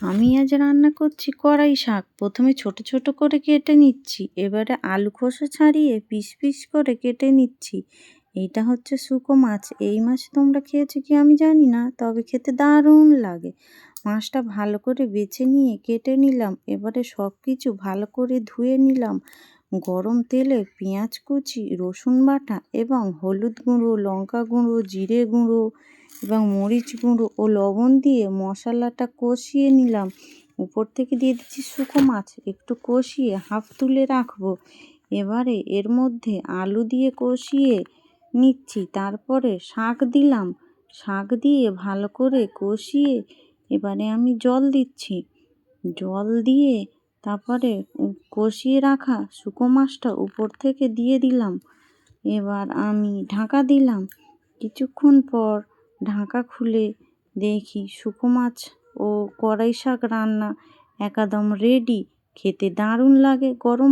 আমি আজ রান্না করছি কড়াই শাক। প্রথমে ছোট ছোট করে কেটে নিচ্ছি, এবারে আলু খোসা ছাড়িয়ে পিস পিস করে কেটে নিচ্ছি। এইটা হচ্ছে শুকো মাছ। এই মাছ তোমরা খেয়েছো কি আমি জানি না, তবে খেতে দারুণ লাগে। মাছটা ভালো করে বেছে নিয়ে কেটে নিলাম। এবারে সব কিছু ভালো করে ধুয়ে নিলাম। গরম তেলে পেঁয়াজ কুচি, রসুন বাটা এবং হলুদ গুঁড়ো, লঙ্কা গুঁড়ো, জিরে গুঁড়ো এবং মরিচ গুঁড়ো ও লবণ দিয়ে মশলাটা কষিয়ে নিলাম। উপর থেকে দিয়ে দিচ্ছি শুকো মাছ, একটু কষিয়ে হাফ তুলে রাখবো। এবারে এর মধ্যে আলু দিয়ে কষিয়ে নিচ্ছি, তারপরে শাক দিলাম। শাক দিয়ে ভালো করে কষিয়ে এবারে আমি জল দিচ্ছি। জল দিয়ে তারপরে কষিয়ে রাখা শুকো মাছটা উপর থেকে দিয়ে দিলাম। এবার আমি ঢাকা দিলাম। কিছুক্ষণ পর ঢাকা খুলে দেখি শুকো মাছ ও কড়াই শাক রান্না একদম রেডি। খেতে দারুণ লাগে। গরম